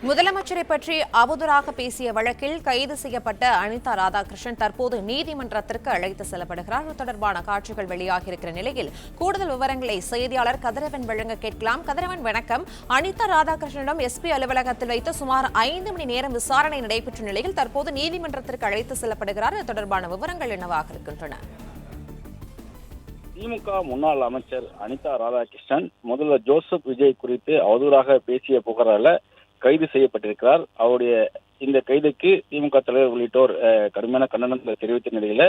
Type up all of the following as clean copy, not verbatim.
முதலமைச்சரை பற்றி அவதூறாக பேசிய வழக்கில் கைது செய்யப்பட்ட அனிதா ராதாகிருஷ்ணன் தற்போது நீதிமன்றத்திற்கு அழைத்து செல்லப்படுகிறார். இது தொடர்பான காட்சிகள் வெளியாகியிருக்கிற நிலையில் கூடுதல் விவரங்களை செய்தியாளர் கதிரவன் வழங்க கேட்கலாம். கதிரவன், வணக்கம். அனிதா ராதாகிருஷ்ணனிடம் எஸ்பி அலுவலகத்தில் வைத்து சுமார் 5 மணி நேரம் விசாரணை நடைபெற்ற நிலையில் தற்போது நீதிமன்றத்திற்கு அழைத்து செல்லப்படுகிறார். இது தொடர்பான விவரங்கள் என்னவாக இருக்கின்றன? திமுக முன்னாள் அமைச்சர் அனிதா ராதாகிருஷ்ணன் முதல்வர் ஜோசப் விஜய் குறித்து அவதூறாக பேசிய புகாரால கைது செய்யப்பட்டிருக்கிறார். அவருடைய இந்த கைதுக்கு திமுக தலைவர் உள்ளிட்டோர் கடுமையான கண்டனங்களை தெரிவித்த நிலையில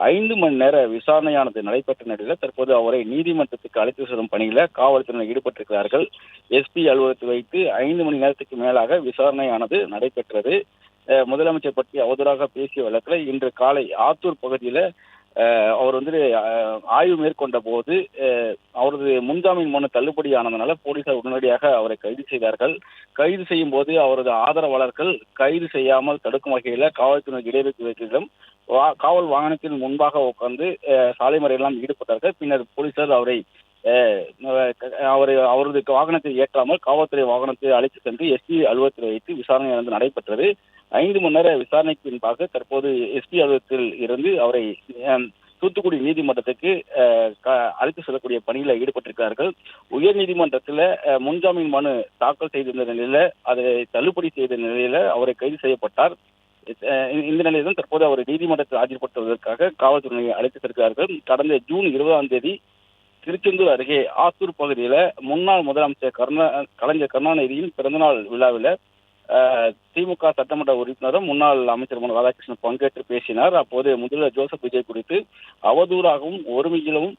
5 மணி நேர விசாரணையானது நடைபெற்ற நிலையில தற்போது அவரை நீதிமன்றத்துக்கு அழைத்து செல்லும் பணியில காவல்துறையினர் ஈடுபட்டிருக்கிறார்கள். எஸ்பி அலுவலகத்தில் வைத்து 5 மணி நேரத்துக்கு மேலாக விசாரணையானது நடைபெற்றது. முதலமைச்சர் பற்றி அவதூறாக பேசிய வழக்கில் இன்று காலை ஆத்தூர் பகுதியில அவர் ஆய்வு மேற்கொண்ட போது அவரது முன்ஜாமீன் மனு தள்ளுபடியானதுனால போலீசார் உடனடியாக அவரை கைது செய்தார்கள். கைது செய்யும் போது அவரது ஆதரவாளர்கள் கைது செய்யாமல் தடுக்கும் வகையில காவல்துறை இடைவெளியிடம் காவல் வாகனத்தின் முன்பாக உட்கார்ந்து சாலை மறியலாம் ஈடுபட்டார்கள். பின்னர் போலீசார் அவரது வாகனத்தை ஏற்றாமல் காவல்துறை வாகனத்தை அழைத்து சென்று எஸ்பி அலுவலகத்தில் வைத்து விசாரணை நடைபெற்றது. 5 மணி நேர விசாரணைக்கு பின்பாக தற்போது எஸ்பி அலுவலகத்தில் இருந்து அவரை தூத்துக்குடி நீதிமன்றத்துக்கு அழைத்து செல்லக்கூடிய பணியில் ஈடுபட்டிருக்கிறார்கள். உயர் நீதிமன்றத்தில் முன்ஜாமீன் மனு தாக்கல் செய்திருந்த நிலையில அதை தள்ளுபடி செய்த நிலையில அவரை கைது செய்யப்பட்டார். இந்த நிலையில்தான் தற்போது அவரை நீதிமன்றத்தில் ஆஜர்படுத்துவதற்காக காவல்துறையினர் அழைத்து செல்கிறார்கள். கடந்த ஜூன் 20ஆம் தேதி திருச்செந்தூர் அருகே ஆத்தூர் பகுதியில முன்னாள் முதலமைச்சர் கலைஞர் கருணாநிதியின் பிறந்தநாள் விழாவில் திமுக சட்டமன்ற உறுப்பினரும் முன்னாள் அமைச்சர் ராதாகிருஷ்ணன் பங்கேற்று பேசினார். அப்போது முதல்வர் ஜோசப் விஜய் குறித்து அவதூறாகவும் ஒருமையிலும்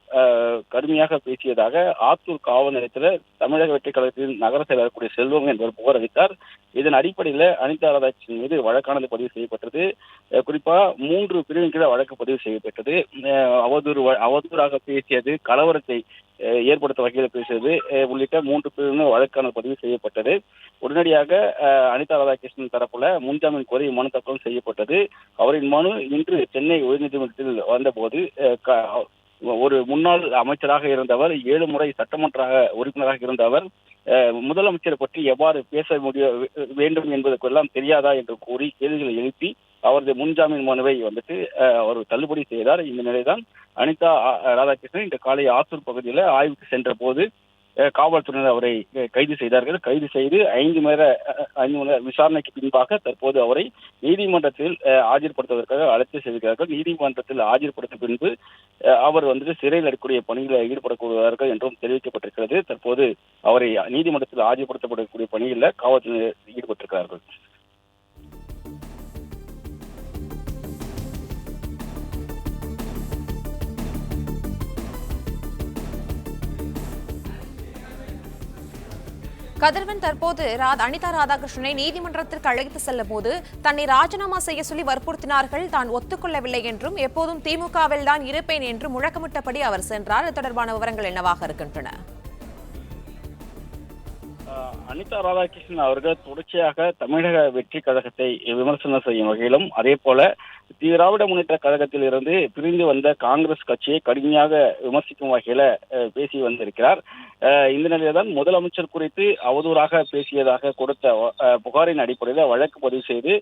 கடுமையாக பேசியதாக ஆத்தூர் காவல் நிலையத்தில் தமிழக வெற்றி கழகத்தின் நகர செயலர் கூடிய செல்வம் என்பவர் புகார் அளித்தார். இதன் அடிப்படையில் அனிதா ராதாகிருஷ்ணன் மீது வழக்கானது பதிவு செய்யப்பட்டது. குறிப்பாக 3 பிரிவின் கீழ வழக்கு பதிவு செய்யப்பட்டது. அவதூறாக பேசியது, கலவரத்தை ஏற்படுத்த வகையில் பேசியது உள்ளிட்ட 3 பிரிவினர் வழக்கானது பதிவு செய்யப்பட்டது. உடனடியாக அனிதா ராதாகிருஷ்ணன் தரப்புல முன்ஜாமீன் கோரி மனு தாக்கல் செய்யப்பட்டது. அவரின் மனு இன்று சென்னை உயர்நீதிமன்றத்தில் வந்தபோது ஒரு முன்னாள் அமைச்சராக இருந்தவர், 7 முறை சட்டமன்ற உறுப்பினராக இருந்தவர் முதலமைச்சரை பற்றி எவ்வாறு பேச வேண்டும் என்பதற்கெல்லாம் தெரியாதா என்று கூறி கேள்விகளை எழுப்பி அவரது முன்ஜாமீன் மனுவை அவர் தள்ளுபடி செய்தார். இந்த நிலைதான் அனிதா ராதாகிருஷ்ணன் இன்று காலை ஆத்தூர் பகுதியில் ஆய்வுக்கு சென்ற போது காவல்துறையினர் அவரை கைது செய்தார்கள். கைது செய்து 5 மணி நேர விசாரணைக்கு பின்பாக தற்போது அவரை நீதிமன்றத்தில் ஆஜர்படுத்துவதற்காக அழைத்து செல்கிறார்கள். நீதிமன்றத்தில் ஆஜர்படுத்த பின்பு அவர் சிறையில் இருக்கக்கூடிய பணியில் ஈடுபடக்கூடியவர்கள் என்றும் தெரிவிக்கப்பட்டிருக்கிறது. தற்போது அவரை நீதிமன்றத்தில் ஆஜர்படுத்தப்படக்கூடிய பணியில் காவல்துறையினர் ஈடுபட்டிருக்கிறார்கள். கதிரவன், தற்போது அனிதா ராதாகிருஷ்ணனை நீதிமன்றத்திற்கு அழைத்து செல்லும் போது தன்னை ராஜினாமா செய்ய சொல்லி வற்புறுத்தினார்கள், தான் ஒத்துக்கொள்ளவில்லை என்றும் எப்போதும் திமுகவில் தான் இருப்பேன் என்று முழக்கமிட்டபடி அவர் சென்றார். இது தொடர்பான விவரங்கள் என்னவாக இருக்கின்றன? அனிதா ராதாகிருஷ்ணன் அவர்கள் தொடர்ச்சியாக தமிழக வெற்றி கழகத்தை விமர்சனம் செய்யும் வகையிலும் அதே போல திராவிட முன்னேற்ற கழகத்தில் இருந்து பிரிந்து வந்த காங்கிரஸ் கட்சியை கடுமையாக விமர்சிக்கும் வகையில பேசி வந்திருக்கிறார். இந்த நிலையில்தான் முதலமைச்சர் குறித்து அவதூறாக பேசியதாக கொடுத்த புகாரின் அடிப்படையில் வழக்கு பதிவு செய்து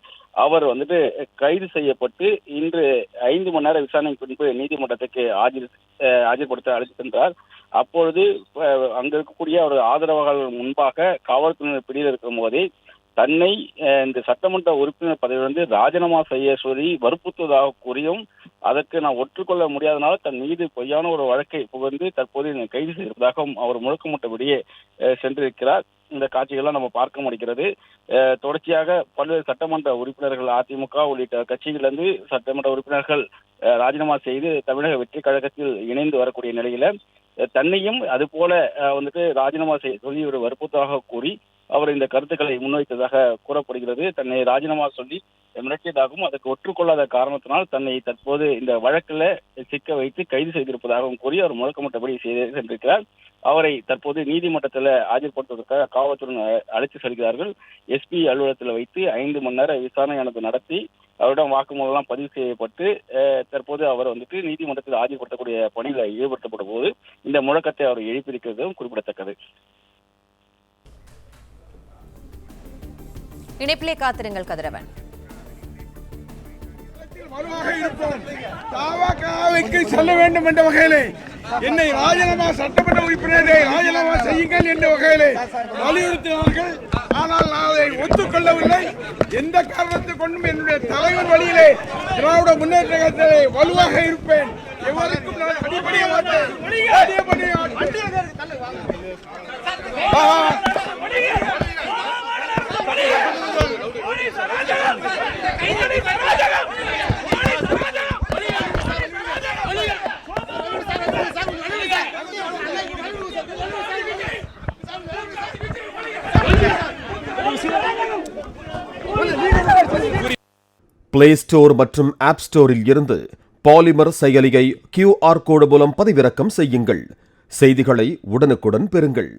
அவர் கைது செய்யப்பட்டு இன்று 5 மணி நேர விசாரணைக்கு பின்பு நீதிமன்றத்துக்கு ஆஜர்படுத்த அழைத்து சென்றார். அப்பொழுது அங்க இருக்கக்கூடிய ஒரு ஆதரவாளர்கள் முன்பாக காவல்துறையினர் பிடியில் இருக்கும் போதே தன்னை இந்த சட்டமன்ற உறுப்பினர் பதவியிலிருந்து ராஜினாமா செய்ய சொல்லி வற்புறுத்துவதாக கூறியும் அதற்கு நான் ஒற்றுக்கொள்ள முடியாதனால தன் மீது பொய்யான ஒரு வழக்கை புகழ்ந்து தற்போது கைது செய்வதாகவும் அவர் முழக்கமிட்டபடியே சென்றிருக்கிறார். இந்த காட்சிகள்லாம் நம்ம பார்க்க முடிகிறது. தொடர்ச்சியாக பல்வேறு சட்டமன்ற உறுப்பினர்கள் அதிமுக உள்ளிட்ட கட்சிகளிலிருந்து சட்டமன்ற உறுப்பினர்கள் ராஜினாமா செய்து தமிழக வெற்றி கழகத்தில் இணைந்து வரக்கூடிய நிலையில தன்னையும் அது போல ராஜினாமா செய்ய சொல்லி ஒரு வற்புறுத்தலாக கூறி அவர் இந்த கருத்துக்களை முன்வைத்ததாக கூறப்படுகிறது. தன்னை ராஜினாமா சொல்லி மிரட்டியதாகவும் அதற்கு ஒற்றுக்கொள்ளாத காரணத்தினால் தன்னை தற்போது இந்த வழக்கில் சிக்க வைத்து கைது செய்திருப்பதாகவும் கூறி அவர் முழக்கமிட்டபடி சென்றிருக்கிறார். அவரை தற்போது நீதிமன்றத்தில் ஆஜர்படுத்துவதற்காக காவல்துறையினர் அழைத்து செல்கிறார்கள். எஸ்பி அலுவலகத்தில் வைத்து 5 மணி நேர விசாரணையானது நடத்தி அவரிடம் வாக்குமூலம் பதிவு செய்யப்பட்டு தற்போது அவர் நீதிமன்றத்தில் ஆஜர்படுத்தக்கூடிய பணியில் ஈடுபடுத்தப்பட்ட போது இந்த முழக்கத்தை அவர் எழுப்பியிருக்கிறதும் குறிப்பிடத்தக்கது. இணைப்பிலே காத்திருங்கள் கதிரவன். செல்ல வேண்டும் என்ற வகையிலே என்னை ராஜினாமா சட்டமன்ற உறுப்பினரை ராஜினாமா செய்யுங்கள் என்ற வகையிலே வலியுறுத்தினார்கள். ஆனால் நான் அதை ஒத்துக்கொள்ளவில்லை. எந்த காரணத்தை கொண்டும் என்னுடைய தலைவர் வழியிலே திராவிட முன்னேற்ற கழகத்திலே வலுவாக இருப்பேன். எவருக்கும் நான் அடிபணிய மாட்டேன். பிளே ஸ்டோர் மற்றும் ஆப் ஸ்டோரில் இருந்து பாலிமர் செயலியை QR கோடு மூலம் பதிவிறக்கம் செய்யுங்கள். செய்திகளை உடனுக்குடன் பெறுங்கள்.